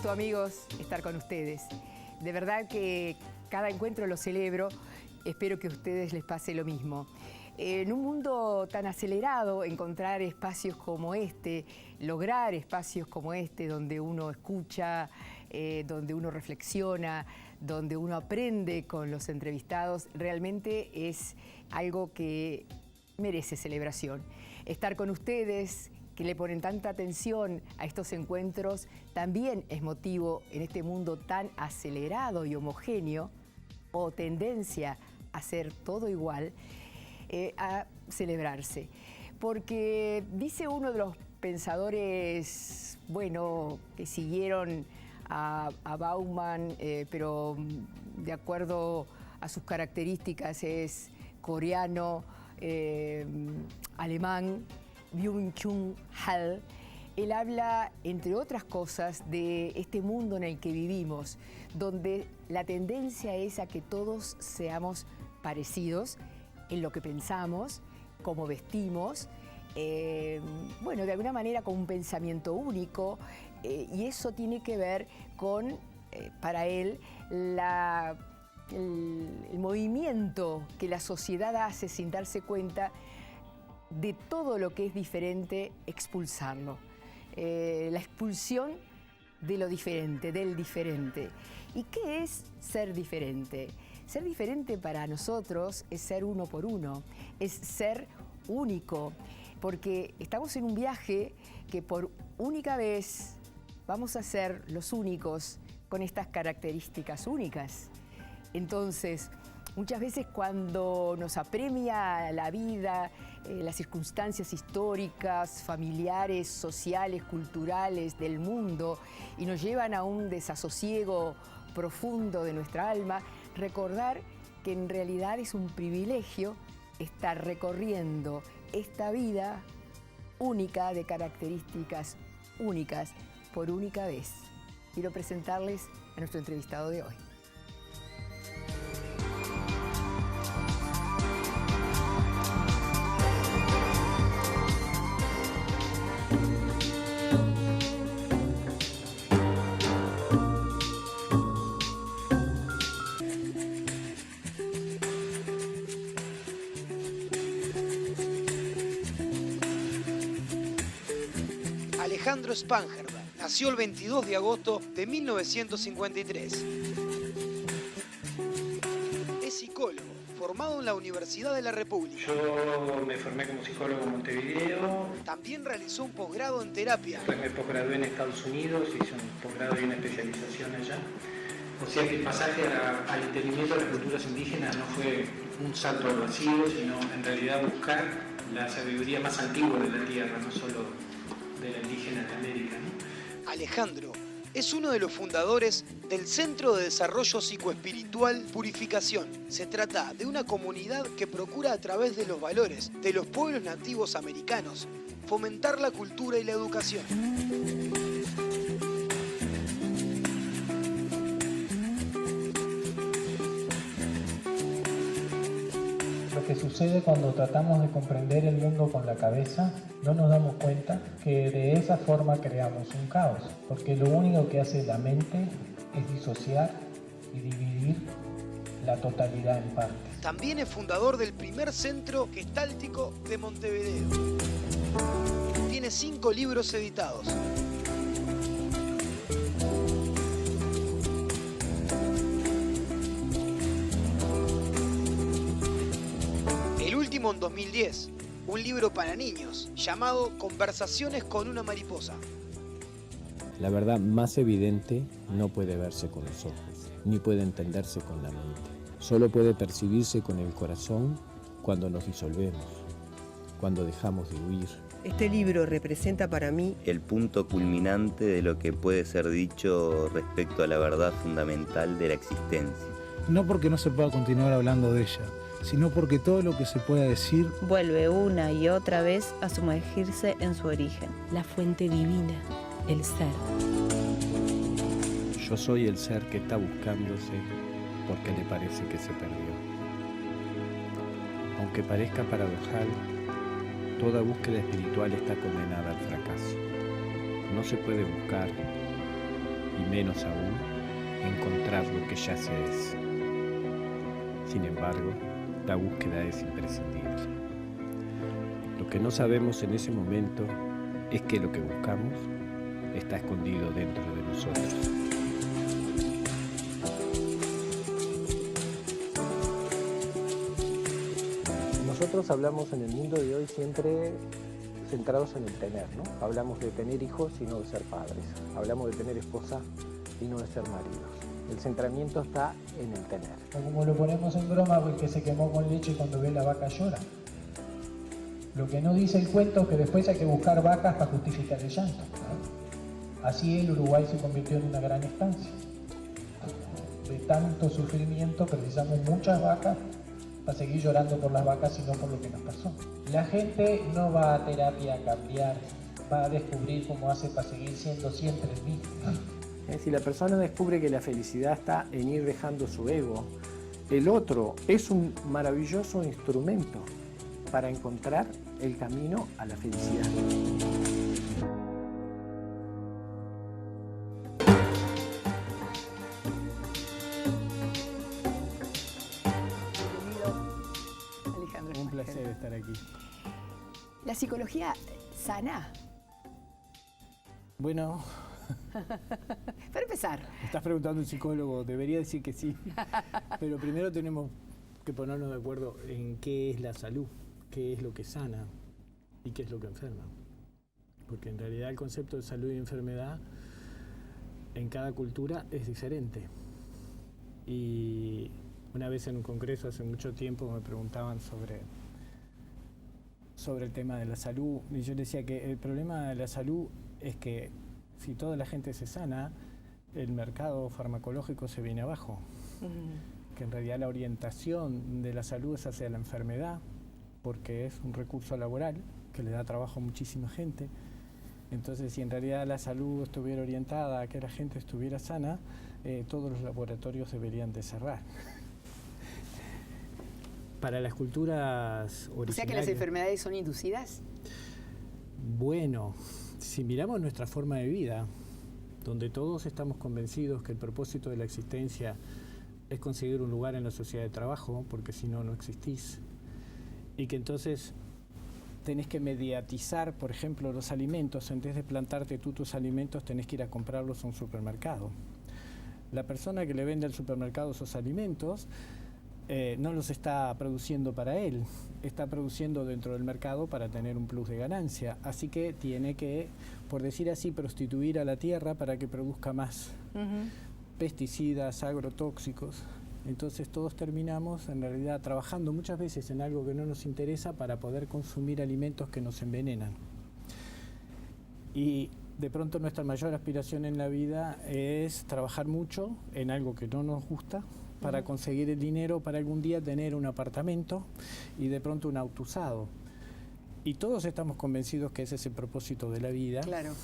gusto, amigos, estar con ustedes. De verdad que cada encuentro lo celebro. Espero que a ustedes les pase lo mismo. En un mundo tan acelerado, encontrar espacios como este, lograr espacios como este, donde uno escucha, donde uno reflexiona, donde uno aprende con los entrevistados, realmente es algo que merece celebración. Estar con ustedes, que le ponen tanta atención a estos encuentros, también es motivo en este mundo tan acelerado y homogéneo, o tendencia a hacer todo igual, a celebrarse. Porque dice uno de los pensadores, bueno, que siguieron a Bauman, pero de acuerdo a sus características es coreano, alemán, Byung-Chul Han. Él habla, entre otras cosas, de este mundo en el que vivimos, donde la tendencia es a que todos seamos parecidos en lo que pensamos, cómo vestimos, bueno, de alguna manera con un pensamiento único, y eso tiene que ver con, para él, el movimiento que la sociedad hace sin darse cuenta de todo lo que es diferente, expulsarlo. La expulsión de lo diferente, del diferente. ¿Y qué es ser diferente? Ser diferente para nosotros es ser uno por uno, es ser único, porque estamos en un viaje que por única vez vamos a ser los únicos con estas características únicas. Entonces, muchas veces cuando nos apremia la vida, las circunstancias históricas, familiares, sociales, culturales del mundo y nos llevan a un desasosiego profundo de nuestra alma, recordar que en realidad es un privilegio estar recorriendo esta vida única de características únicas por única vez. Quiero presentarles a nuestro entrevistado de hoy. Alejandro Spangenberg nació el 22 de agosto de 1953. Es psicólogo, formado en la Universidad de la República. Yo me formé como psicólogo en Montevideo. También realizó un posgrado en terapia. Después me posgradué en Estados Unidos, hice un posgrado y una especialización allá. O sea que el pasaje al entendimiento de las culturas indígenas no fue un salto al vacío, sino en realidad buscar la sabiduría más antigua de la tierra, no solo de la indígena de América, ¿no? Alejandro es uno de los fundadores del Centro de Desarrollo Psicoespiritual Purificación. Se trata de una comunidad que procura a través de los valores de los pueblos nativos americanos fomentar la cultura y la educación. Lo que sucede cuando tratamos de comprender el mundo con la cabeza, no nos damos cuenta que de esa forma creamos un caos, porque lo único que hace la mente es disociar y dividir la totalidad en partes. También es fundador del primer centro gestáltico de Montevideo. Tiene 5 libros editados. El último en 2010, un libro para niños llamado Conversaciones con una mariposa. La verdad más evidente no puede verse con los ojos, ni puede entenderse con la mente. Solo puede percibirse con el corazón cuando nos disolvemos, cuando dejamos de huir. Este libro representa para mí el punto culminante de lo que puede ser dicho respecto a la verdad fundamental de la existencia. No porque no se pueda continuar hablando de ella, sino porque todo lo que se pueda decir vuelve una y otra vez a sumergirse en su origen. La fuente divina, el ser. Yo soy el ser que está buscándose porque le parece que se perdió. Aunque parezca paradojal, toda búsqueda espiritual está condenada al fracaso. No se puede buscar y menos aún encontrar lo que ya se es. Sin embargo, la búsqueda es imprescindible. Lo que no sabemos en ese momento es que lo que buscamos está escondido dentro de nosotros. Nosotros hablamos en el mundo de hoy siempre centrados en el tener, ¿no? Hablamos de tener hijos y no de ser padres. Hablamos de tener esposa y no de ser maridos. El centramiento está en el tener. Como lo ponemos en broma, el que se quemó con leche cuando ve la vaca llora. Lo que no dice el cuento es que después hay que buscar vacas para justificar el llanto, ¿no? Así el Uruguay se convirtió en una gran estancia. De tanto sufrimiento precisamos muchas vacas para seguir llorando por las vacas y no por lo que nos pasó. La gente no va a terapia a cambiar, va a descubrir cómo hace para seguir siendo siempre el mismo. Es decir, la persona descubre que la felicidad está en ir dejando su ego. El otro es un maravilloso instrumento para encontrar el camino a la felicidad. Alejandro. Un placer estar aquí. ¿La psicología sana? Bueno, Para empezar. estás preguntando a un psicólogo, debería decir que sí. Pero primero tenemos que ponernos de acuerdo en qué es la salud, qué es lo que sana y qué es lo que enferma. Porque en realidad el concepto de salud y enfermedad en cada cultura es diferente. Y una vez en un congreso hace mucho tiempo me preguntaban sobre el tema de la salud y yo decía que el problema de la salud es que si toda la gente se sana, el mercado farmacológico se viene abajo. Que en realidad la orientación de la salud es hacia la enfermedad, porque es un recurso laboral que le da trabajo a muchísima gente. Entonces, si en realidad la salud estuviera orientada a que la gente estuviera sana, todos los laboratorios deberían de cerrar. Para las culturas originarias... O sea que las enfermedades son inducidas. Bueno, si miramos nuestra forma de vida, donde todos estamos convencidos que el propósito de la existencia es conseguir un lugar en la sociedad de trabajo, porque si no, no existís, y que entonces tenés que mediatizar, por ejemplo, los alimentos, en vez de plantarte tú tus alimentos, tenés que ir a comprarlos a un supermercado. La persona que le vende al supermercado esos alimentos no los está produciendo para él, está produciendo dentro del mercado para tener un plus de ganancia, así que tiene que, por decir así, prostituir a la tierra para que produzca más pesticidas, agrotóxicos. Entonces todos terminamos en realidad trabajando muchas veces en algo que no nos interesa para poder consumir alimentos que nos envenenan. Y de pronto nuestra mayor aspiración en la vida es trabajar mucho en algo que no nos gusta para conseguir el dinero para algún día tener un apartamento y de pronto un auto usado. Y todos estamos convencidos que ese es el propósito de la vida. Claro.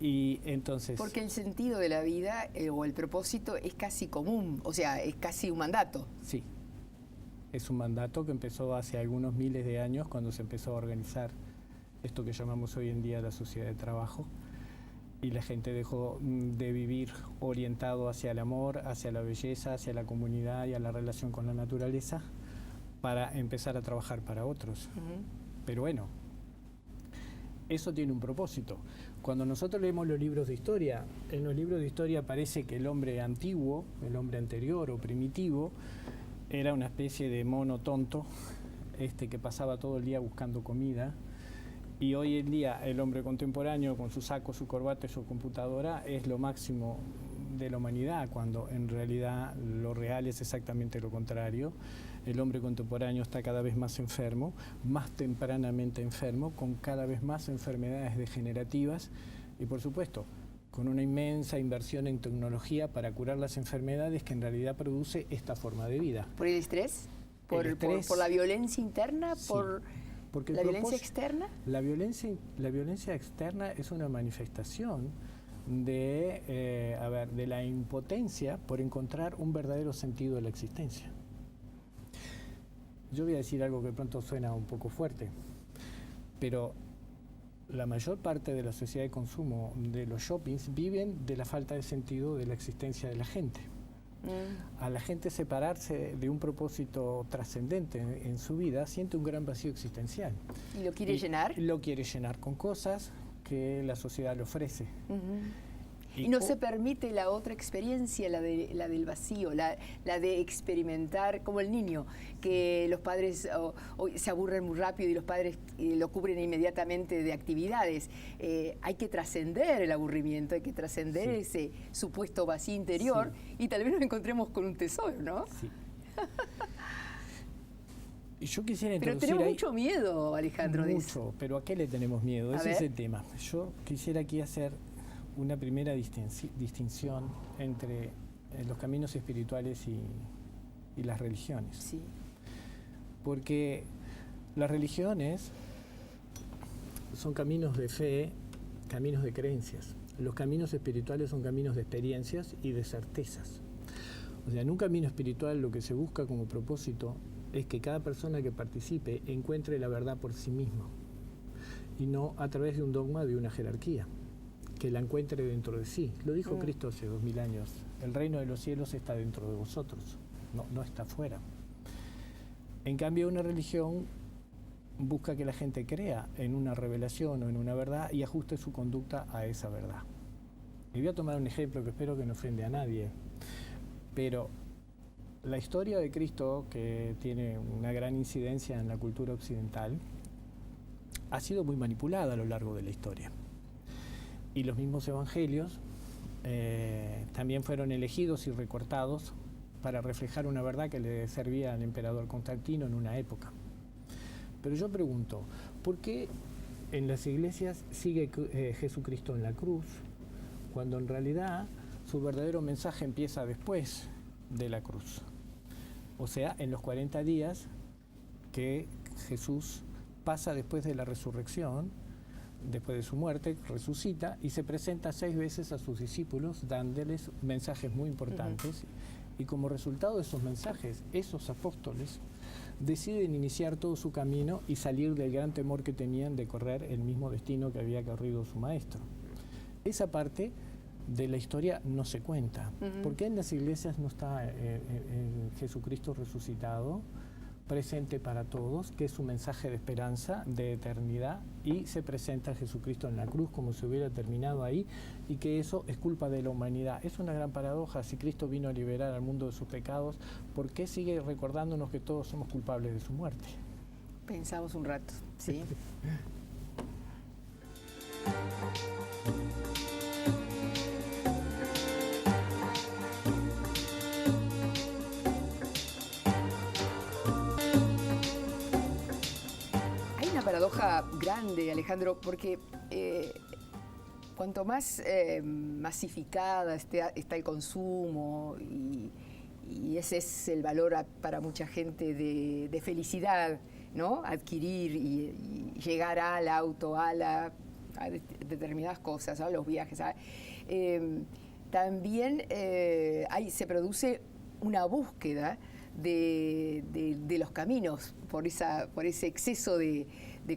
Y entonces... Porque el sentido de la vida o el propósito es casi común, o sea, es casi un mandato. Sí, es un mandato que empezó hace algunos miles de años cuando se empezó a organizar esto que llamamos hoy en día la sociedad de trabajo y la gente dejó de vivir orientado hacia el amor, hacia la belleza, hacia la comunidad y a la relación con la naturaleza para empezar a trabajar para otros. Pero bueno, eso tiene un propósito. Cuando nosotros leemos los libros de historia, en los libros de historia parece que el hombre antiguo, el hombre anterior o primitivo, era una especie de mono tonto que pasaba todo el día buscando comida. Y hoy en día el hombre contemporáneo con su saco, su corbata y su computadora es lo máximo de la humanidad, cuando en realidad lo real es exactamente lo contrario. El hombre contemporáneo está cada vez más enfermo, más tempranamente enfermo, con cada vez más enfermedades degenerativas y, por supuesto, con una inmensa inversión en tecnología para curar las enfermedades que en realidad produce esta forma de vida. ¿Por el estrés? ¿Por la violencia interna? Sí. ¿Por la violencia externa? La violencia externa es una manifestación de la impotencia por encontrar un verdadero sentido de la existencia. Yo voy a decir algo que de pronto suena un poco fuerte, pero la mayor parte de la sociedad de consumo de los shoppings viven de la falta de sentido de la existencia de la gente. A la gente separarse de un propósito trascendente en su vida siente un gran vacío existencial. ¿Y lo quiere llenar? Lo quiere llenar con cosas que la sociedad le ofrece. Y no se permite la otra experiencia, la del vacío, la de experimentar, como el niño, que los padres se aburren muy rápido y los padres lo cubren inmediatamente de actividades. Hay que trascender el aburrimiento, hay que trascender ese supuesto vacío interior y tal vez nos encontremos con un tesoro, ¿no? Sí. Y yo quisiera pero tenemos mucho miedo, Alejandro. Mucho, pero ¿a qué le tenemos miedo? Ese es el tema. Yo quisiera aquí hacer una primera distinción entre los caminos espirituales y las religiones. Sí. Porque las religiones son caminos de fe, caminos de creencias. Los caminos espirituales son caminos de experiencias y de certezas. O sea, en un camino espiritual lo que se busca como propósito es que cada persona que participe encuentre la verdad por sí mismo y no a través de un dogma, de una jerarquía, que la encuentre dentro de sí. Lo dijo Cristo hace 2000 años. El reino de los cielos está dentro de vosotros, no está afuera. En cambio, una religión busca que la gente crea en una revelación o en una verdad y ajuste su conducta a esa verdad. Y voy a tomar un ejemplo que espero que no ofende a nadie, pero la historia de Cristo, que tiene una gran incidencia en la cultura occidental, ha sido muy manipulada a lo largo de la historia. Y los mismos evangelios también fueron elegidos y recortados para reflejar una verdad que le servía al emperador Constantino en una época. Pero yo pregunto, ¿por qué en las iglesias sigue Jesucristo en la cruz, cuando en realidad su verdadero mensaje empieza después de la cruz? O sea, en los 40 días que Jesús pasa después de la resurrección, después de su muerte, resucita y se presenta 6 veces a sus discípulos dándoles mensajes muy importantes. Y como resultado de esos mensajes, esos apóstoles deciden iniciar todo su camino y salir del gran temor que tenían de correr el mismo destino que había corrido su maestro. Esa parte de la historia no se cuenta. ¿Por qué en las iglesias no está el Jesucristo resucitado, presente para todos, que es su mensaje de esperanza, de eternidad, y se presenta a Jesucristo en la cruz como si hubiera terminado ahí, y que eso es culpa de la humanidad? Es una gran paradoja. Si Cristo vino a liberar al mundo de sus pecados, ¿por qué sigue recordándonos que todos somos culpables de su muerte? Pensamos un rato, ¿sí? Paradoja grande, Alejandro, porque cuanto más masificada está el consumo y ese es el valor para mucha gente de felicidad, ¿no? Adquirir y llegar al auto, a determinadas cosas, a los viajes. También se produce una búsqueda de los caminos por ese exceso de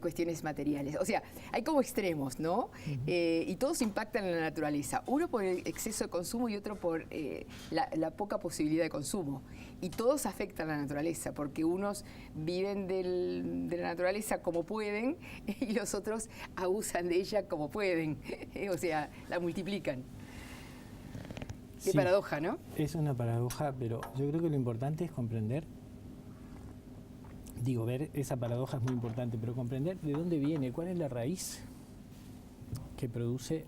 cuestiones materiales. O sea, hay como extremos, ¿no? Y todos impactan en la naturaleza. Uno por el exceso de consumo y otro por la poca posibilidad de consumo. Y todos afectan a la naturaleza, porque unos viven de la naturaleza como pueden y los otros abusan de ella como pueden. O sea, la multiplican. Qué paradoja, ¿no? Es una paradoja, pero yo creo que lo importante es comprender. Ver esa paradoja es muy importante, pero comprender de dónde viene, cuál es la raíz que produce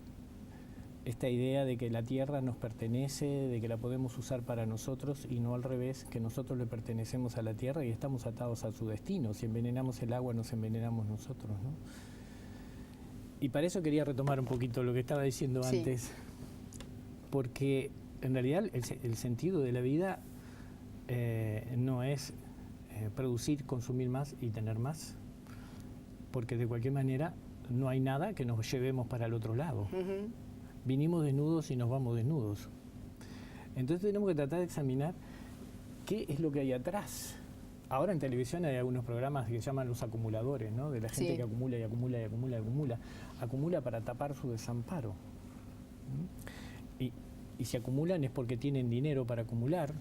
esta idea de que la tierra nos pertenece, de que la podemos usar para nosotros y no al revés, que nosotros le pertenecemos a la tierra y estamos atados a su destino. Si envenenamos el agua, nos envenenamos nosotros, ¿no? Y para eso quería retomar un poquito lo que estaba diciendo antes, porque en realidad el sentido de la vida no es producir, consumir más y tener más, porque de cualquier manera no hay nada que nos llevemos para el otro lado. Vinimos desnudos y nos vamos desnudos. Entonces tenemos que tratar de examinar qué es lo que hay atrás Ahora en televisión hay algunos programas que se llaman los acumuladores, ¿no? De la gente Sí. que acumula y acumula y acumula y acumula. Acumula para tapar su desamparo. Y si acumulan es porque tienen dinero para acumular,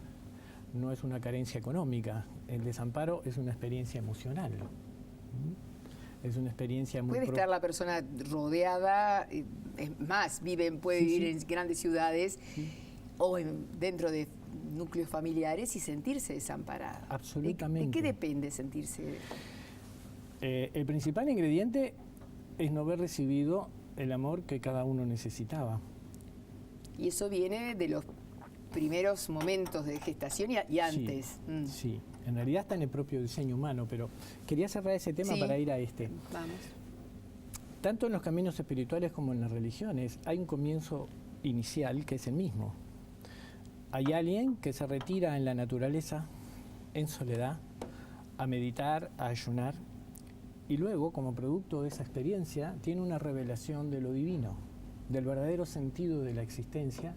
no es una carencia económica. El desamparo es una experiencia emocional. Es una experiencia muy... Puede estar la persona rodeada, es más, puede vivir en grandes ciudades o dentro de núcleos familiares y sentirse desamparada. Absolutamente. ¿De qué depende sentirse? El principal ingrediente es no haber recibido el amor que cada uno necesitaba. Y eso viene de los primeros momentos de gestación y antes. Sí, en realidad está en el propio diseño humano, pero quería cerrar ese tema para ir a este. Vamos. Tanto en los caminos espirituales como en las religiones hay un comienzo inicial que es el mismo. Hay alguien que se retira en la naturaleza, en soledad, a meditar, a ayunar, y luego, como producto de esa experiencia, tiene una revelación de lo divino, del verdadero sentido de la existencia,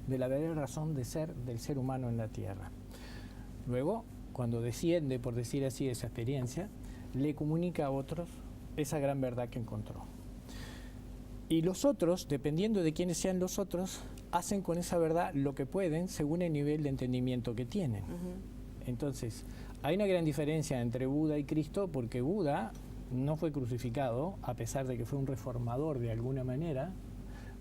de la verdadera razón de ser del ser humano en la Tierra. Luego, cuando desciende, por decir así, esa experiencia, le comunica a otros esa gran verdad que encontró. Y los otros, dependiendo de quiénes sean los otros, hacen con esa verdad lo que pueden según el nivel de entendimiento que tienen. Entonces, hay una gran diferencia entre Buda y Cristo, porque Buda no fue crucificado, a pesar de que fue un reformador de alguna manera,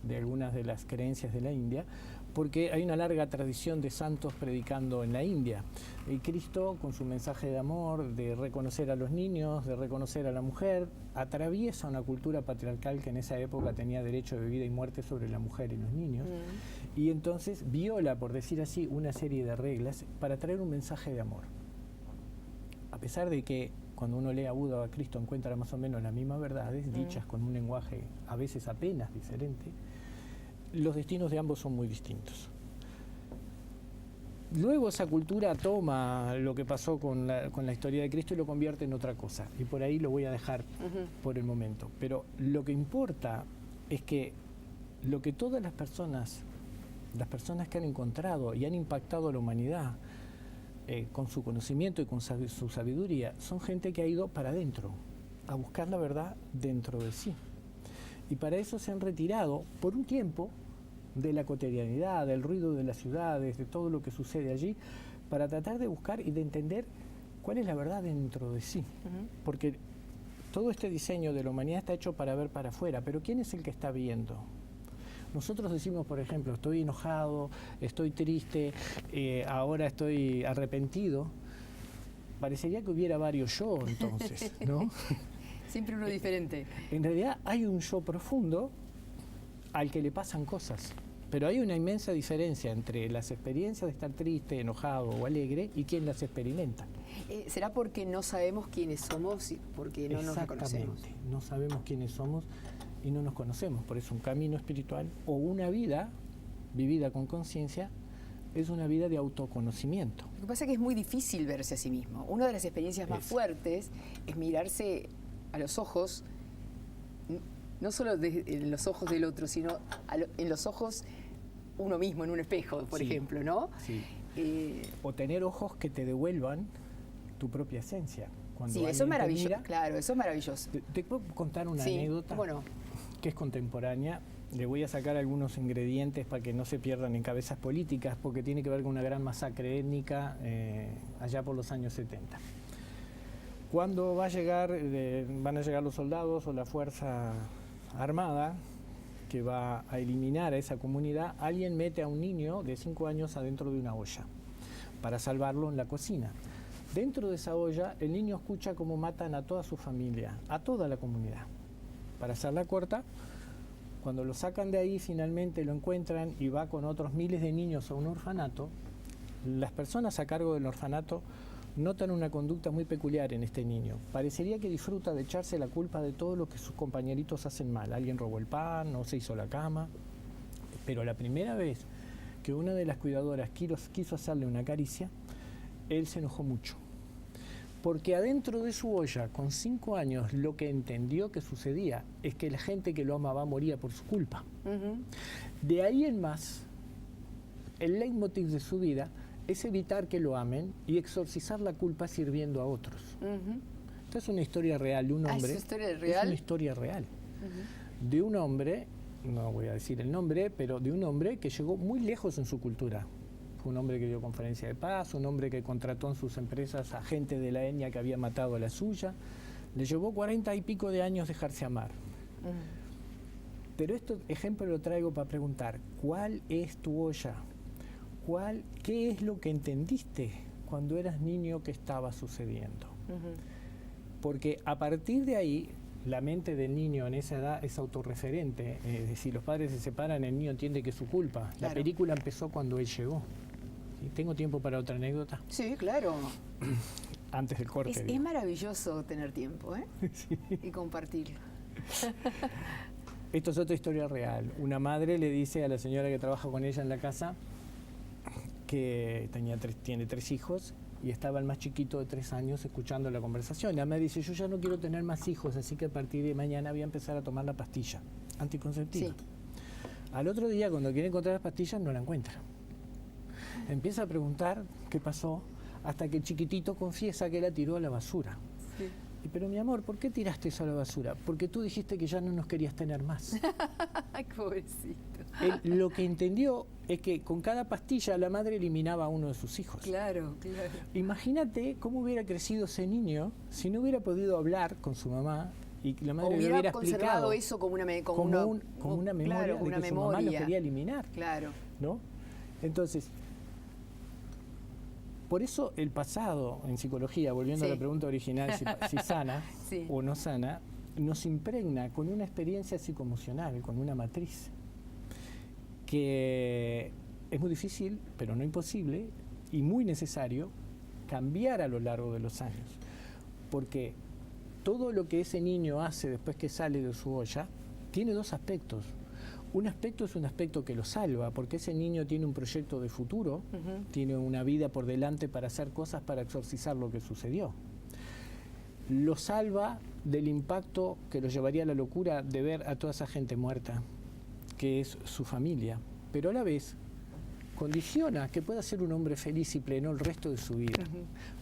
de algunas de las creencias de la India, porque hay una larga tradición de santos predicando en la India. Y Cristo, con su mensaje de amor, de reconocer a los niños, de reconocer a la mujer, atraviesa una cultura patriarcal que en esa época tenía derecho de vida y muerte sobre la mujer y los niños, y entonces viola, por decir así, una serie de reglas para traer un mensaje de amor. A pesar de que cuando uno lee a Buda o a Cristo encuentra más o menos las mismas verdades, dichas con un lenguaje a veces apenas diferente, los destinos de ambos son muy distintos. Luego esa cultura toma lo que pasó con la historia de Cristo y lo convierte en otra cosa. Y por ahí lo voy a dejar por el momento. Pero lo que importa es que lo que todas las personas que han encontrado y han impactado a la humanidad con su conocimiento y con su sabiduría, son gente que ha ido para adentro, a buscar la verdad dentro de sí. Y para eso se han retirado por un tiempo de la cotidianidad, del ruido de las ciudades, de todo lo que sucede allí, para tratar de buscar y de entender cuál es la verdad dentro de sí. Porque todo este diseño de la humanidad está hecho para ver para afuera, pero ¿quién es el que está viendo? Nosotros decimos, por ejemplo, estoy enojado, estoy triste, ahora estoy arrepentido. Parecería que hubiera varios yo entonces, ¿no? Siempre uno diferente. En realidad hay un yo profundo al que le pasan cosas, pero hay una inmensa diferencia entre las experiencias de estar triste, enojado o alegre y quien las experimenta. ¿Será porque no sabemos quiénes somos y porque no nos reconocemos? Exactamente, no sabemos quiénes somos y no nos conocemos. Por eso un camino espiritual o una vida vivida con conciencia es una vida de autoconocimiento. Lo que pasa es que es muy difícil verse a sí mismo. Una de las experiencias más fuertes es mirarse a los ojos, no solo en los ojos del otro, sino en los ojos uno mismo, en un espejo, por ejemplo, ¿no? Sí. O tener ojos que te devuelvan tu propia esencia. Cuando eso es maravilloso, claro, eso es maravilloso. Te puedo contar una anécdota que es contemporánea. Le voy a sacar algunos ingredientes para que no se pierdan en cabezas políticas, porque tiene que ver con una gran masacre étnica allá por los años 70. Cuando van a llegar los soldados o la fuerza armada que va a eliminar a esa comunidad, alguien mete a un niño de 5 años adentro de una olla para salvarlo en la cocina. Dentro de esa olla, el niño escucha cómo matan a toda su familia, a toda la comunidad. Para hacerla corta, cuando lo sacan de ahí, finalmente lo encuentran y va con otros miles de niños a un orfanato. Las personas a cargo del orfanato notan una conducta muy peculiar en este niño. Parecería que disfruta de echarse la culpa de todo lo que sus compañeritos hacen mal. Alguien robó el pan, no se hizo la cama. Pero la primera vez que una de las cuidadoras quiso hacerle una caricia, él se enojó mucho. Porque adentro de su olla, con 5 años, lo que entendió que sucedía es que la gente que lo amaba moría por su culpa. De ahí en más, el leitmotiv de su vida es evitar que lo amen y exorcizar la culpa sirviendo a otros. Esta es una historia real de un hombre. ¿Es una historia real? Es una historia real. De un hombre, no voy a decir el nombre, pero de un hombre que llegó muy lejos en su cultura. Fue un hombre que dio conferencia de paz, un hombre que contrató en sus empresas a gente de la etnia que había matado a la suya. Le llevó 40 y pico de años dejarse amar. Pero este ejemplo lo traigo para preguntar, ¿cuál es tu olla? ¿Qué es lo que entendiste cuando eras niño que estaba sucediendo? Porque a partir de ahí, la mente del niño en esa edad es autorreferente. Si los padres se separan, el niño entiende que es su culpa. La película empezó cuando él llegó. ¿Sí? ¿Tengo tiempo para otra anécdota? Sí, claro. Antes del corte. Es maravilloso tener tiempo, ¿eh? Sí. Y compartirlo. Esto es otra historia real. Una madre le dice a la señora que trabaja con ella en la casa que tiene 3 hijos y estaba el más chiquito de 3 años escuchando la conversación. La madre dice, yo ya no quiero tener más hijos, así que a partir de mañana voy a empezar a tomar la pastilla anticonceptiva. Sí. Al otro día, cuando quiere encontrar las pastillas, no la encuentra. Empieza a preguntar qué pasó, hasta que el chiquitito confiesa que la tiró a la basura. Sí. Pero mi amor, ¿por qué tiraste eso a la basura? Porque tú dijiste que ya no nos querías tener más. Ay, pobrecito. Él, lo que entendió es que con cada pastilla la madre eliminaba a uno de sus hijos. Claro, claro. Imagínate cómo hubiera crecido ese niño si no hubiera podido hablar con su mamá y la madre le hubiera explicado eso como una memoria, claro, de que su mamá lo quería eliminar. Claro. ¿No? Entonces, por eso el pasado en psicología, volviendo a la pregunta original, si sana o no sana, nos impregna con una experiencia psicoemocional, con una matriz, que es muy difícil, pero no imposible, y muy necesario cambiar a lo largo de los años. Porque todo lo que ese niño hace después que sale de su olla tiene 2 aspectos. Un aspecto es un aspecto que lo salva, porque ese niño tiene un proyecto de futuro, tiene una vida por delante para hacer cosas para exorcizar lo que sucedió. Lo salva del impacto que lo llevaría a la locura de ver a toda esa gente muerta, que es su familia, pero a la vez condiciona que pueda ser un hombre feliz y pleno el resto de su vida,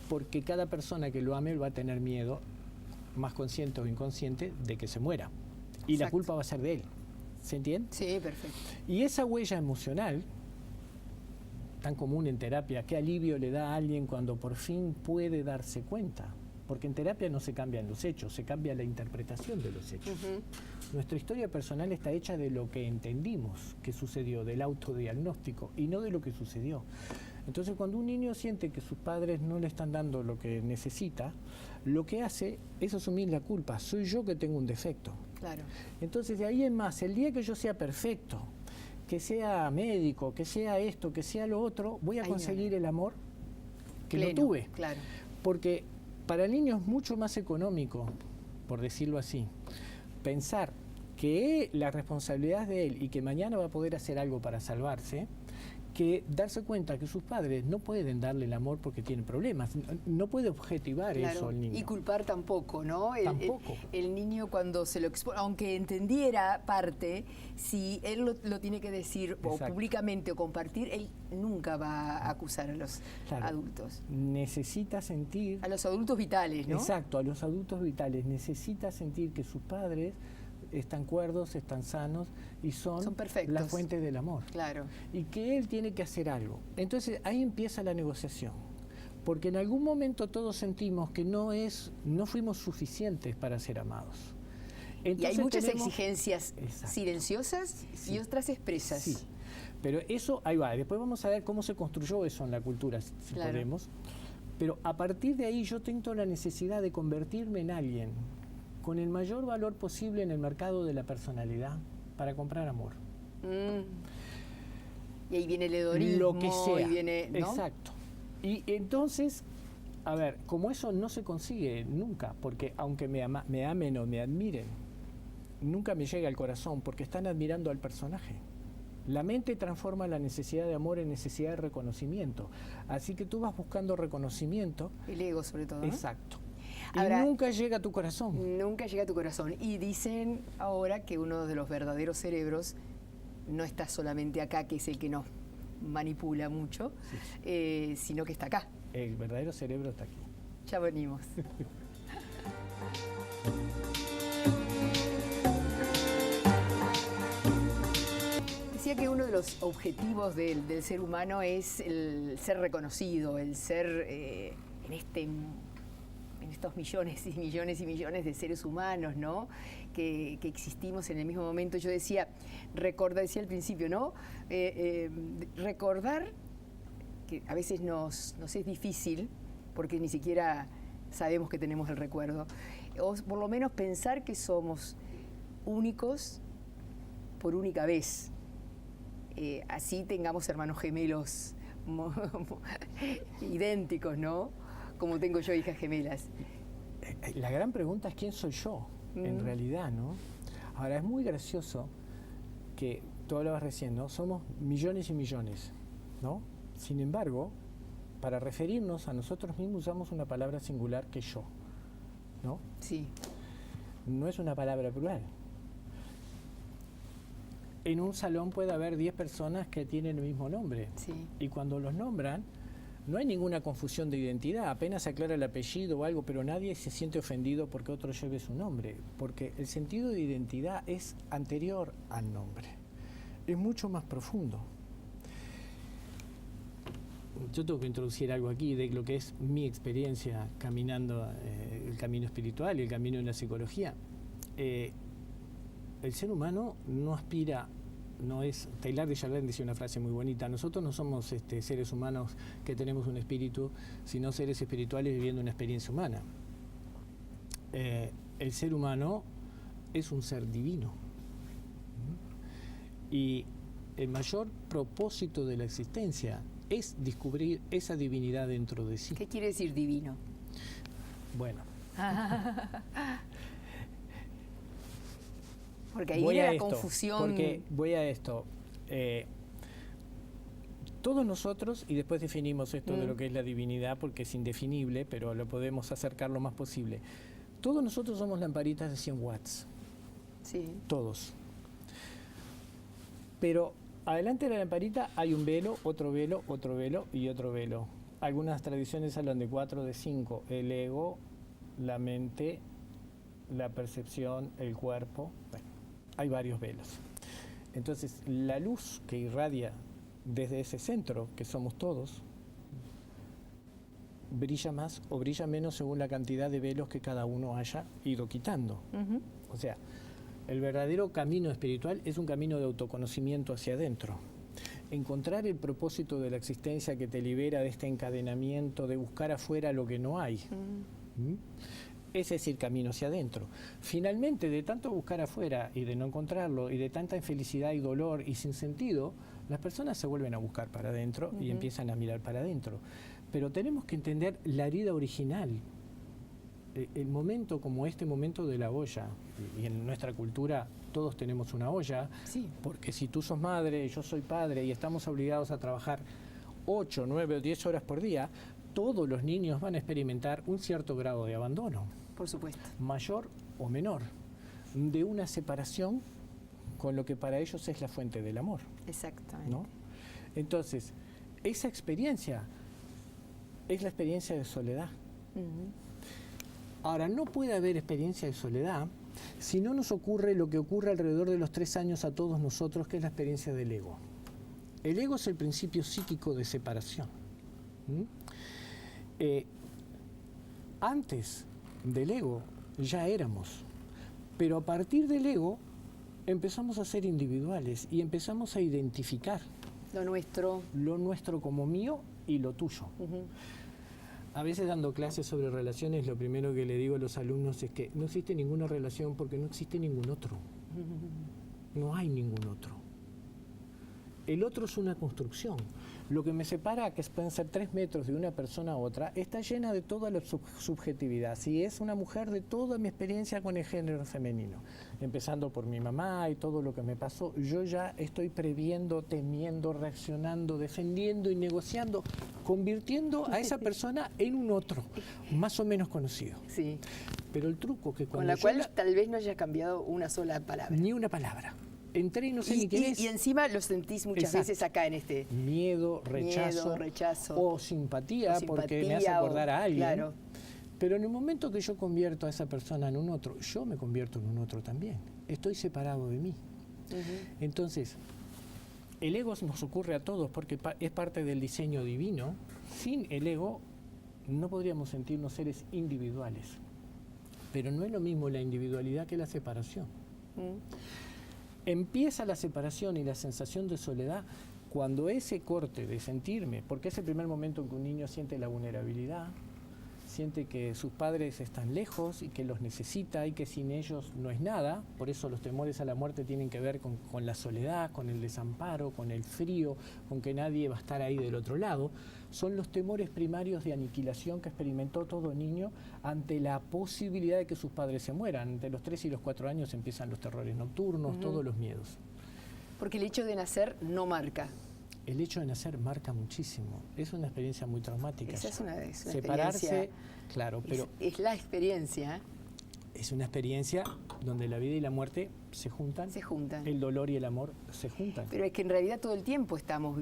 porque cada persona que lo ame él va a tener miedo, más consciente o inconsciente, de que se muera. Y la culpa va a ser de él. ¿Se entiende? Sí, perfecto. Y esa huella emocional, tan común en terapia, ¿qué alivio le da a alguien cuando por fin puede darse cuenta? Porque en terapia no se cambian los hechos, se cambia la interpretación de los hechos. Nuestra historia personal está hecha de lo que entendimos que sucedió, del autodiagnóstico, y no de lo que sucedió. Entonces, cuando un niño siente que sus padres no le están dando lo que necesita, lo que hace es asumir la culpa. Soy yo que tengo un defecto. Claro. Entonces, de ahí en más, el día que yo sea perfecto, que sea médico, que sea esto, que sea lo otro, voy a conseguir el amor que no tuve. Claro. Porque para el niño es mucho más económico, por decirlo así, pensar que la responsabilidad es de él y que mañana va a poder hacer algo para salvarse, que darse cuenta que sus padres no pueden darle el amor porque tienen problemas. No puede objetivar eso el niño. Y culpar tampoco, ¿no? Tampoco. El niño cuando se lo expone, aunque entendiera parte, si él lo tiene que decir o públicamente o compartir, él nunca va a acusar a los adultos. Necesita sentir... A los adultos vitales, ¿no? Exacto, a los adultos vitales. Necesita sentir que sus padres están cuerdos, están sanos y son la fuente del amor. Claro. Y que él tiene que hacer algo. Entonces ahí empieza la negociación. Porque en algún momento todos sentimos que no fuimos suficientes para ser amados. Entonces, y hay muchas exigencias silenciosas y otras expresas. Sí. Pero eso, ahí va. Después vamos a ver cómo se construyó eso en la cultura, si podemos. Pero a partir de ahí yo tengo la necesidad de convertirme en alguien con el mayor valor posible en el mercado de la personalidad para comprar amor. Y ahí viene el hedonismo. Lo que sea. Y viene, ¿no? Exacto. Y entonces, a ver, como eso no se consigue nunca, porque aunque me amen o me admiren, nunca me llega al corazón, porque están admirando al personaje. La mente transforma la necesidad de amor en necesidad de reconocimiento. Así que tú vas buscando reconocimiento. El ego, sobre todo, ¿no? Exacto. Ahora, y nunca llega a tu corazón. Nunca llega a tu corazón. Y dicen ahora que uno de los verdaderos cerebros no está solamente acá, que es el que nos manipula mucho, sino que está acá. El verdadero cerebro está aquí. Ya venimos. Decía que uno de los objetivos del ser humano es el ser reconocido, el ser en estos millones y millones y millones de seres humanos, ¿no? Que existimos en el mismo momento. Yo decía al principio, ¿no? Recordar, que a veces nos es difícil, porque ni siquiera sabemos que tenemos el recuerdo, o por lo menos pensar que somos únicos por única vez. Así tengamos hermanos gemelos idénticos, ¿no? Como tengo yo hijas gemelas. La gran pregunta es quién soy yo, en realidad, ¿no? Ahora, es muy gracioso que, tú hablabas recién, ¿no? Somos millones y millones, ¿no? Sin embargo, para referirnos a nosotros mismos usamos una palabra singular que yo, ¿no? Sí. No es una palabra plural. En un salón puede haber 10 personas que tienen el mismo nombre. Sí. Y cuando los nombran, no hay ninguna confusión de identidad, apenas se aclara el apellido o algo, pero nadie se siente ofendido porque otro lleve su nombre, porque el sentido de identidad es anterior al nombre, es mucho más profundo. Yo tengo que introducir algo aquí de lo que es mi experiencia caminando el camino espiritual y el camino de la psicología. El ser humano no aspira, no es... Teilhard de Chardin decía una frase muy bonita: nosotros no somos seres humanos que tenemos un espíritu, sino seres espirituales viviendo una experiencia humana. El ser humano es un ser divino. Y el mayor propósito de la existencia es descubrir esa divinidad dentro de sí. ¿Qué quiere decir divino? Bueno. Porque ahí viene la confusión. Porque voy a esto. Todos nosotros, y después definimos esto de lo que es la divinidad, porque es indefinible, pero lo podemos acercar lo más posible. Todos nosotros somos lamparitas de 100 watts. Sí. Todos. Pero adelante de la lamparita hay un velo, otro velo, otro velo y otro velo. Algunas tradiciones hablan de 4, de 5. El ego, la mente, la percepción, el cuerpo. Bueno, hay varios velos. Entonces, la luz que irradia desde ese centro, que somos todos, brilla más o brilla menos según la cantidad de velos que cada uno haya ido quitando. O sea, el verdadero camino espiritual es un camino de autoconocimiento hacia adentro. Encontrar el propósito de la existencia que te libera de este encadenamiento de buscar afuera lo que no hay. Ese es el camino hacia adentro. Finalmente, de tanto buscar afuera y de no encontrarlo, y de tanta infelicidad y dolor y sin sentido, las personas se vuelven a buscar para adentro y empiezan a mirar para adentro. Pero tenemos que entender la herida original. El momento como este momento de la olla, y en nuestra cultura todos tenemos una olla, sí, porque si tú sos madre, yo soy padre y estamos obligados a trabajar 8, 9 o 10 horas por día, todos los niños van a experimentar un cierto grado de abandono. Por supuesto. Mayor o menor, de una separación con lo que para ellos es la fuente del amor. Exactamente. ¿No? Entonces, esa experiencia es la experiencia de soledad. Ahora, no puede haber experiencia de soledad si no nos ocurre lo que ocurre alrededor de los 3 años a todos nosotros, que es la experiencia del ego. El ego es el principio psíquico de separación. Antes del ego ya éramos, pero a partir del ego empezamos a ser individuales y empezamos a identificar lo nuestro como mío y lo tuyo. A veces dando clases sobre relaciones, lo primero que le digo a los alumnos es que no existe ninguna relación porque no existe ningún otro. No hay ningún otro. El otro es una construcción. Lo que me separa, que pueden ser 3 metros de una persona a otra, está llena de toda la subjetividad. Si es una mujer, de toda mi experiencia con el género femenino, empezando por mi mamá y todo lo que me pasó, yo ya estoy previendo, temiendo, reaccionando, defendiendo y negociando, convirtiendo a esa persona en un otro, más o menos conocido. Sí. Pero el truco que cuando con la cual tal vez no haya cambiado una sola palabra. Ni una palabra. entré y no sé ni quién es. Y encima lo sentís muchas veces acá en este... Miedo, rechazo o simpatía, porque me hace acordar a alguien. Claro. Pero en el momento que yo convierto a esa persona en un otro, yo me convierto en un otro también. Estoy separado de mí. Entonces, el ego nos ocurre a todos porque es parte del diseño divino. Sin el ego no podríamos sentirnos seres individuales. Pero no es lo mismo la individualidad que la separación. Empieza la separación y la sensación de soledad cuando ese corte de sentirme, porque es el primer momento en que un niño siente la vulnerabilidad, siente que sus padres están lejos y que los necesita y que sin ellos no es nada. Por eso los temores a la muerte tienen que ver con la soledad, con el desamparo, con el frío, con que nadie va a estar ahí del otro lado. Son los temores primarios de aniquilación que experimentó todo niño ante la posibilidad de que sus padres se mueran. Entre los 3 y los 4 años empiezan los terrores nocturnos, todos los miedos. Porque el hecho de nacer no marca. El hecho de nacer marca muchísimo. Es una experiencia muy traumática. Esa es una separarse, claro, pero... Es la experiencia. Es una experiencia donde la vida y la muerte se juntan. Se juntan. El dolor y el amor se juntan. Pero es que en realidad todo el tiempo estamos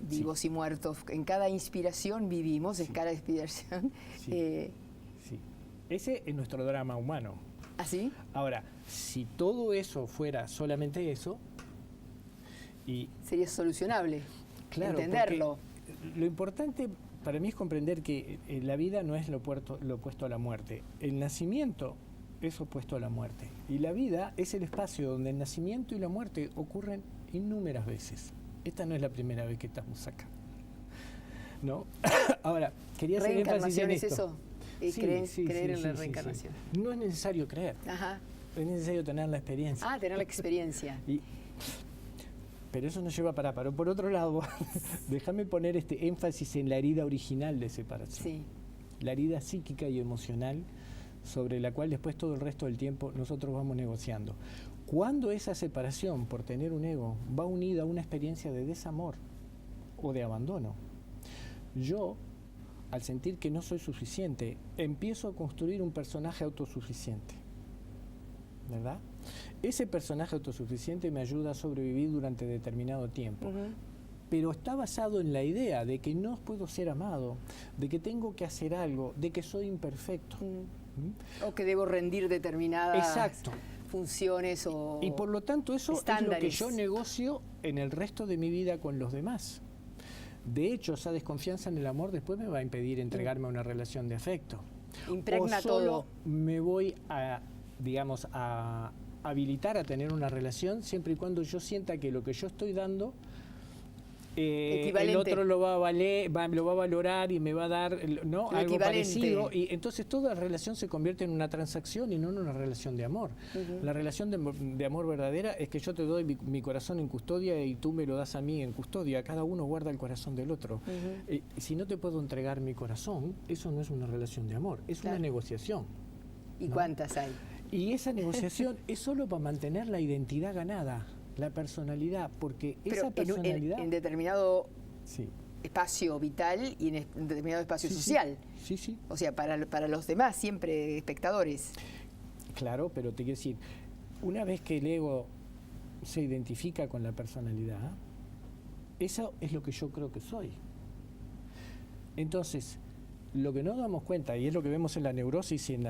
vivos y muertos. En cada inspiración vivimos, en cada expiración. Sí. Ese es nuestro drama humano. ¿Ah, sí? Ahora, si todo eso fuera solamente eso... sería solucionable. Claro, entenderlo. Lo importante para mí es comprender que la vida no es lo opuesto a la muerte. El nacimiento es opuesto a la muerte. Y la vida es el espacio donde el nacimiento y la muerte ocurren innúmeras veces. Esta no es la primera vez que estamos acá. ¿No? Ahora, quería hacer énfasis en esto. ¿Es eso? Creer en la reencarnación. No es necesario creer. Ajá. Es necesario tener la experiencia. Ah, tener la experiencia. Pero eso nos lleva para. Pero por otro lado, déjame poner este énfasis en la herida original de separación. Sí. La herida psíquica y emocional sobre la cual después todo el resto del tiempo nosotros vamos negociando. Cuando esa separación por tener un ego va unida a una experiencia de desamor o de abandono, yo, al sentir que no soy suficiente, empiezo a construir un personaje autosuficiente. ¿Verdad? Ese personaje autosuficiente me ayuda a sobrevivir durante determinado tiempo. Pero está basado en la idea de que no puedo ser amado, de que tengo que hacer algo, de que soy imperfecto. O que debo rendir determinadas funciones o y por lo tanto eso estándares. Es lo que yo negocio en el resto de mi vida con los demás. De hecho, esa desconfianza en el amor después me va a impedir entregarme a una relación de afecto. Impregna o solo todo. Me voy a, digamos, a habilitar a tener una relación siempre y cuando yo sienta que lo que yo estoy dando el otro lo va a valorar y me va a dar algo parecido, y entonces toda relación se convierte en una transacción y no en una relación de amor. La relación de amor verdadera es que yo te doy mi corazón en custodia y tú me lo das a mí en custodia. Cada uno guarda el corazón del otro. Si no te puedo entregar mi corazón, eso no es una relación de amor, es una negociación. ¿Y cuántas hay? Y esa negociación es solo para mantener la identidad ganada, la personalidad, porque esa personalidad... en determinado espacio vital y en determinado espacio social. Sí. O sea, para los demás, siempre espectadores. Claro, pero te quiero decir, una vez que el ego se identifica con la personalidad, eso es lo que yo creo que soy. Entonces, lo que no damos cuenta, y es lo que vemos en la neurosis y en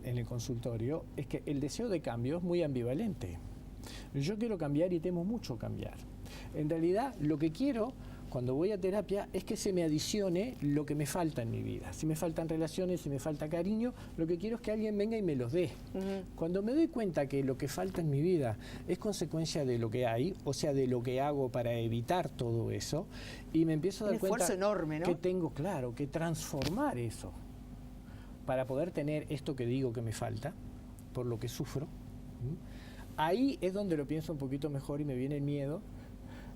el consultorio, es que el deseo de cambio es muy ambivalente. Yo quiero cambiar y temo mucho cambiar. En realidad, lo que quiero cuando voy a terapia es que se me adicione lo que me falta en mi vida. Si me faltan relaciones, si me falta cariño, lo que quiero es que alguien venga y me los dé. Cuando me doy cuenta que lo que falta en mi vida es consecuencia de lo que hay, o sea, de lo que hago para evitar todo eso, y me empiezo a dar cuenta enorme, ¿no? que tengo, claro, que transformar eso para poder tener esto que digo que me falta, por lo que sufro. Ahí es donde lo pienso un poquito mejor y me viene el miedo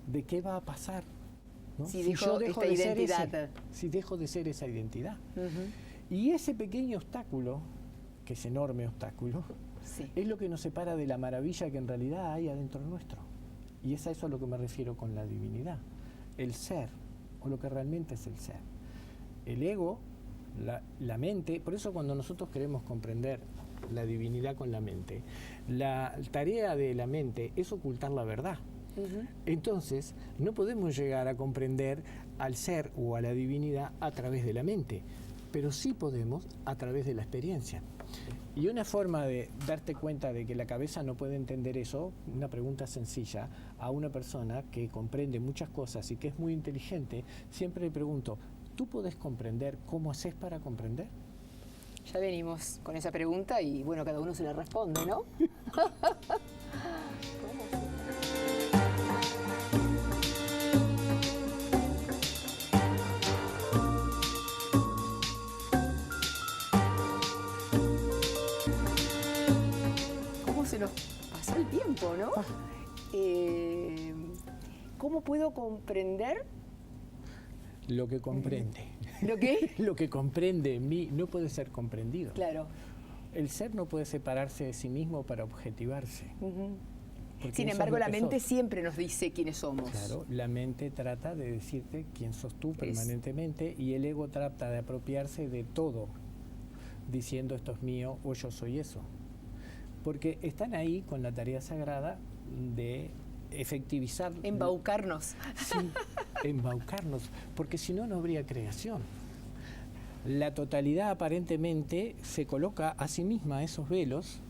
de qué va a pasar, ¿no? Si yo dejo de esta identidad. Si dejo de ser esa identidad. Y ese pequeño obstáculo, que es enorme obstáculo, es lo que nos separa de la maravilla que en realidad hay adentro nuestro. Y es a eso a lo que me refiero con la divinidad. El ser, o lo que realmente es el ser. El ego, la mente, por eso cuando nosotros queremos comprender la divinidad con la mente. La tarea de la mente es ocultar la verdad. Entonces, no podemos llegar a comprender al ser o a la divinidad a través de la mente, pero sí podemos a través de la experiencia. Y una forma de darte cuenta de que la cabeza no puede entender eso, una pregunta sencilla a una persona que comprende muchas cosas y que es muy inteligente, siempre le pregunto, ¿tú podés comprender cómo haces para comprender? Ya venimos con esa pregunta y bueno, cada uno se la responde, ¿no? Se nos pasó el tiempo, ¿no? ¿Cómo puedo comprender? Lo que comprende. ¿Lo qué? Lo que comprende en mí no puede ser comprendido. Claro. El ser no puede separarse de sí mismo para objetivarse. Sin embargo, la mente siempre nos dice quiénes somos. Claro, la mente trata de decirte quién sos tú permanentemente y el ego trata de apropiarse de todo, diciendo esto es mío o yo soy eso. Porque están ahí con la tarea sagrada de efectivizar... Embaucarnos. Sí, embaucarnos, porque si no, no habría creación. La totalidad aparentemente se coloca a sí misma esos velos,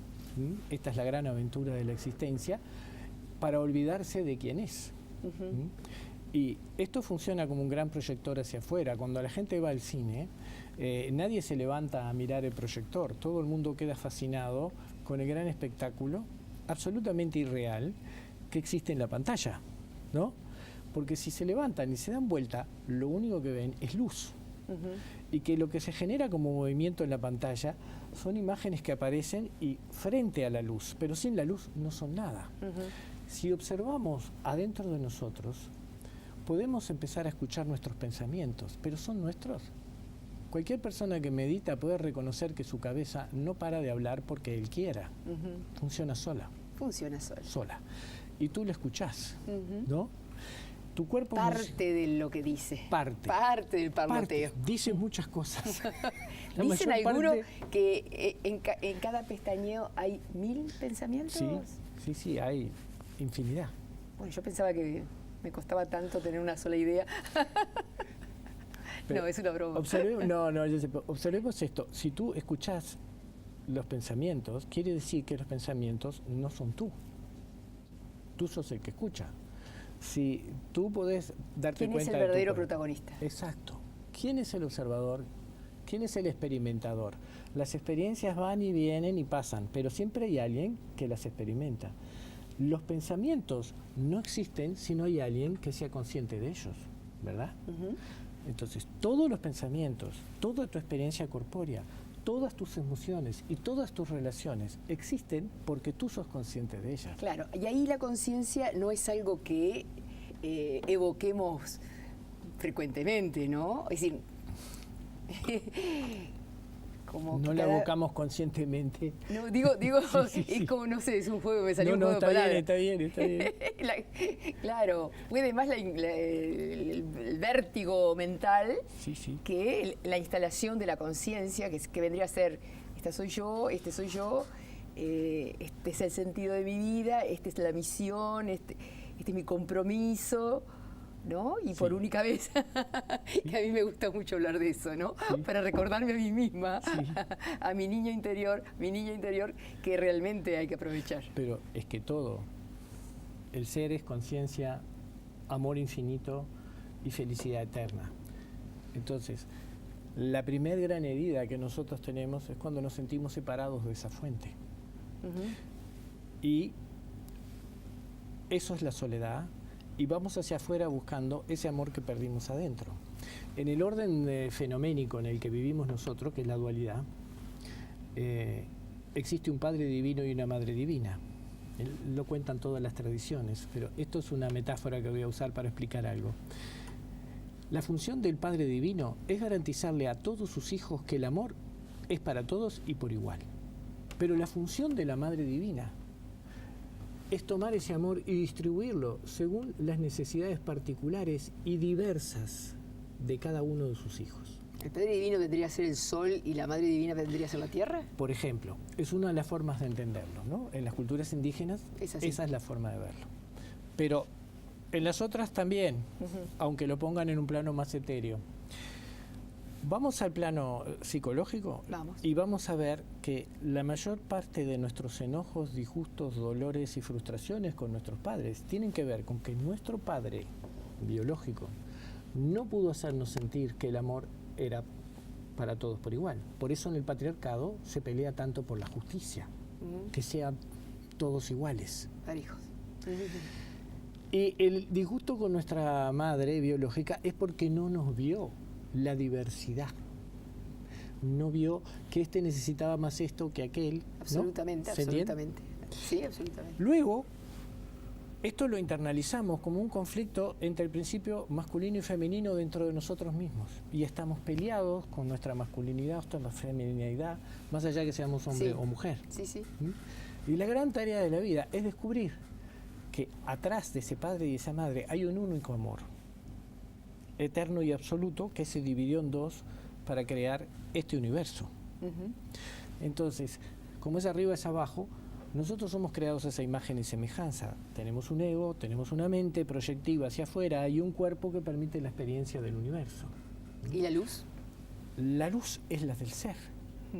esta es la gran aventura de la existencia, para olvidarse de quién es. Y esto funciona como un gran proyector hacia afuera. Cuando la gente va al cine, nadie se levanta a mirar el proyector, todo el mundo queda fascinado con el gran espectáculo, absolutamente irreal, que existe en la pantalla, ¿no? Porque si se levantan y se dan vuelta, lo único que ven es luz. Y que lo que se genera como movimiento en la pantalla son imágenes que aparecen y frente a la luz, pero sin la luz no son nada. Si observamos adentro de nosotros, podemos empezar a escuchar nuestros pensamientos, pero son nuestros. Cualquier persona que medita puede reconocer que su cabeza no para de hablar porque él quiera. Funciona sola. Funciona sola. Sola. Y tú lo escuchás, ¿no? Tu cuerpo... Parte de lo que dice. Parte. Parte del parloteo. Dice muchas cosas. Dicen algunos que en cada pestañeo hay 1000 pensamientos. Sí, hay infinidad. Bueno, yo pensaba que me costaba tanto tener una sola idea. No, es una broma. Observemos esto. Si tú escuchás los pensamientos, quiere decir que los pensamientos no son tú. Tú sos el que escucha. Si tú podés darte cuenta... ¿Quién es el verdadero protagonista? Exacto. ¿Quién es el observador? ¿Quién es el experimentador? Las experiencias van y vienen y pasan, pero siempre hay alguien que las experimenta. Los pensamientos no existen si no hay alguien que sea consciente de ellos, ¿verdad? Entonces, todos los pensamientos, toda tu experiencia corpórea, todas tus emociones y todas tus relaciones existen porque tú sos consciente de ellas. Claro, y ahí la conciencia no es algo que evoquemos frecuentemente, ¿no? Es decir, como no la evocamos conscientemente. No, digo, sí. Es como, no sé, es un juego, me salió un juego de palabras. Está bien. Claro, puede más el vértigo mental que la instalación de la conciencia, que vendría a ser, esta soy yo, este soy yo, este es el sentido de mi vida, esta es la misión, este es mi compromiso, ¿no? Y por única vez, que a mí me gusta mucho hablar de eso, ¿no? Para recordarme a mí misma, a mi niña interior, que realmente hay que aprovechar. Pero es que todo, el ser es conciencia, amor infinito y felicidad eterna. Entonces, la primer gran herida que nosotros tenemos es cuando nos sentimos separados de esa fuente. Y eso es la soledad. Y vamos hacia afuera buscando ese amor que perdimos adentro. En el orden fenoménico en el que vivimos nosotros, que es la dualidad, existe un Padre divino y una Madre divina. Lo cuentan todas las tradiciones, pero esto es una metáfora que voy a usar para explicar algo. La función del Padre divino es garantizarle a todos sus hijos que el amor es para todos y por igual. Pero la función de la Madre divina es tomar ese amor y distribuirlo según las necesidades particulares y diversas de cada uno de sus hijos. ¿El Padre Divino vendría a ser el Sol y la Madre Divina vendría a ser la Tierra? Por ejemplo, es una de las formas de entenderlo, ¿no? En las culturas indígenas, esa es la forma de verlo. Pero en las otras también, aunque lo pongan en un plano más etéreo. Vamos al plano psicológico y vamos a ver que la mayor parte de nuestros enojos, disgustos, dolores y frustraciones con nuestros padres tienen que ver con que nuestro padre biológico no pudo hacernos sentir que el amor era para todos por igual. Por eso en el patriarcado se pelea tanto por la justicia, que sean todos iguales. Parejos. Y el disgusto con nuestra madre biológica es porque no nos vio la diversidad. No vio que este necesitaba más esto que aquel. Absolutamente, ¿no? absolutamente. Sí, absolutamente. Luego, esto lo internalizamos como un conflicto entre el principio masculino y femenino dentro de nosotros mismos. Y estamos peleados con nuestra masculinidad, nuestra feminidad, más allá que seamos hombre o mujer. Sí, sí. Y la gran tarea de la vida es descubrir que atrás de ese padre y esa madre hay un único amor, eterno y absoluto, que se dividió en dos para crear este universo. Entonces, como es arriba es abajo, nosotros somos creados a esa imagen y semejanza. Tenemos un ego, tenemos una mente proyectiva hacia afuera y un cuerpo que permite la experiencia del universo. ¿Y la luz? La luz es la del ser.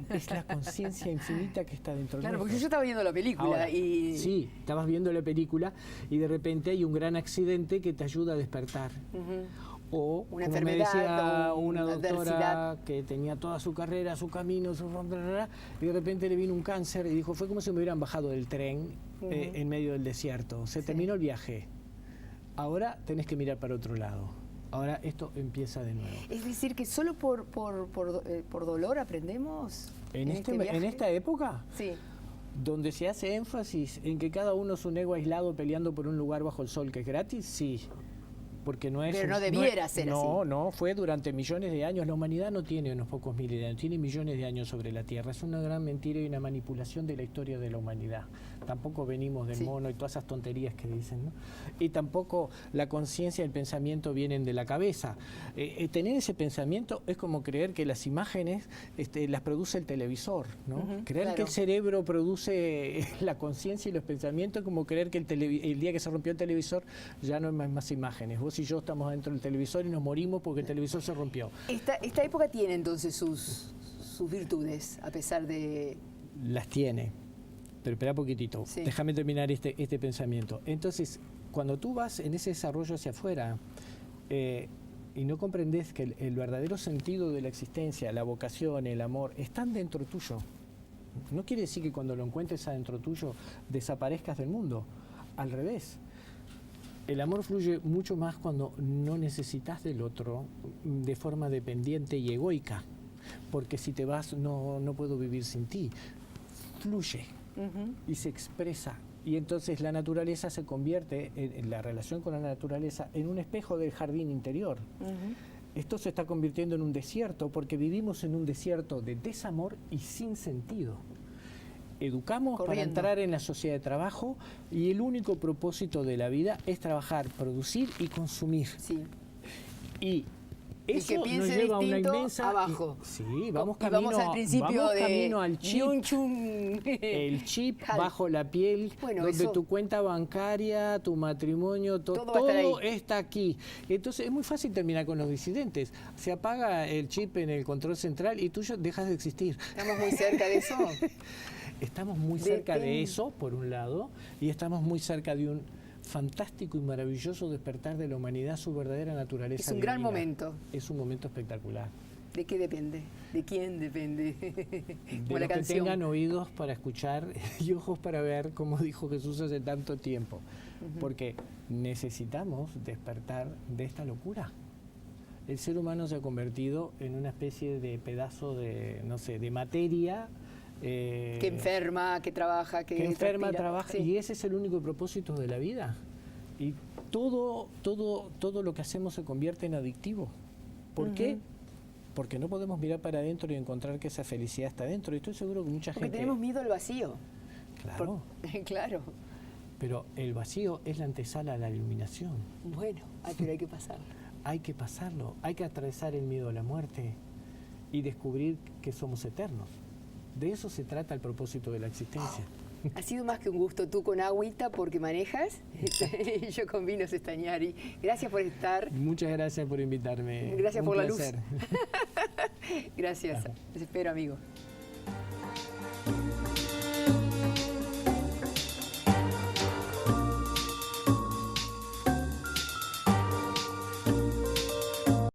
Es la conciencia infinita que está dentro de nosotros. Claro, porque yo estaba viendo la película. Ahora, sí, estabas viendo la película y de repente hay un gran accidente que te ayuda a despertar. O, una como enfermedad, me decía o una doctora adversidad. que tenía toda su carrera, su camino, y de repente le vino un cáncer y dijo, fue como si me hubieran bajado del tren en medio del desierto. Se terminó el viaje. Ahora tenés que mirar para otro lado. Ahora esto empieza de nuevo. Es decir, que solo por dolor aprendemos en esta época, donde se hace énfasis en que cada uno es un ego aislado peleando por un lugar bajo el sol que es gratis, sí. Porque no es. Pero no debiera ser así. No, fue durante millones de años. La humanidad no tiene unos pocos miles de años, tiene millones de años sobre la Tierra. Es una gran mentira y una manipulación de la historia de la humanidad. Tampoco venimos del mono y todas esas tonterías que dicen, ¿no? Y tampoco la conciencia y el pensamiento vienen de la cabeza. Tener ese pensamiento es como creer que las imágenes las produce el televisor, ¿no? Creer que el cerebro produce la conciencia y los pensamientos es como creer que el día que se rompió el televisor ya no hay más imágenes. Vos y yo estamos dentro del televisor y nos morimos porque el televisor se rompió. Esta época tiene entonces sus virtudes, a pesar de... Las tiene, pero espera poquitito, déjame terminar este pensamiento. Entonces, cuando tú vas en ese desarrollo hacia afuera y no comprendes que el verdadero sentido de la existencia, la vocación, el amor, están dentro tuyo, no quiere decir que cuando lo encuentres adentro tuyo desaparezcas del mundo, al revés. El amor fluye mucho más cuando no necesitas del otro de forma dependiente y egoica, porque si te vas no puedo vivir sin ti. Fluye y se expresa, y entonces la naturaleza se convierte, en la relación con la naturaleza, en un espejo del jardín interior. Esto se está convirtiendo en un desierto porque vivimos en un desierto de desamor y sin sentido. Educamos para entrar en la sociedad de trabajo y el único propósito de la vida es trabajar, producir y consumir. Y eso nos lleva a una inmensa... abajo. Vamos camino al chip. El chip bajo la piel, donde tu cuenta bancaria, tu matrimonio, todo está aquí. Entonces es muy fácil terminar con los disidentes. Se apaga el chip en el control central y tú dejas de existir. Estamos muy cerca de eso. Estamos muy cerca de eso, por un lado, y estamos muy cerca de un fantástico y maravilloso despertar de la humanidad a su verdadera naturaleza. Es un gran momento. Es un momento espectacular. ¿De qué depende? ¿De quién depende? De los que tengan oídos para escuchar y ojos para ver, como dijo Jesús hace tanto tiempo. Porque necesitamos despertar de esta locura. El ser humano se ha convertido en una especie de pedazo de, no sé, de materia... que enferma, que trabaja, que enferma, trabaja, y ese es el único propósito de la vida. Y todo lo que hacemos se convierte en adictivo. ¿Por qué? Porque no podemos mirar para adentro y encontrar que esa felicidad está dentro. Y estoy seguro que mucha gente... Porque tenemos miedo al vacío. Claro. Claro. Pero el vacío es la antesala a la iluminación. Bueno, pero hay que pasarlo. Hay que pasarlo. Hay que atravesar el miedo a la muerte. y descubrir que somos eternos. De eso se trata el propósito de la existencia. Ha sido más que un gusto, tú con agüita porque manejas y yo con vinos Stagnari. Gracias por estar. Muchas gracias por invitarme. Gracias por placer. la luz. Gracias. Les espero, amigo.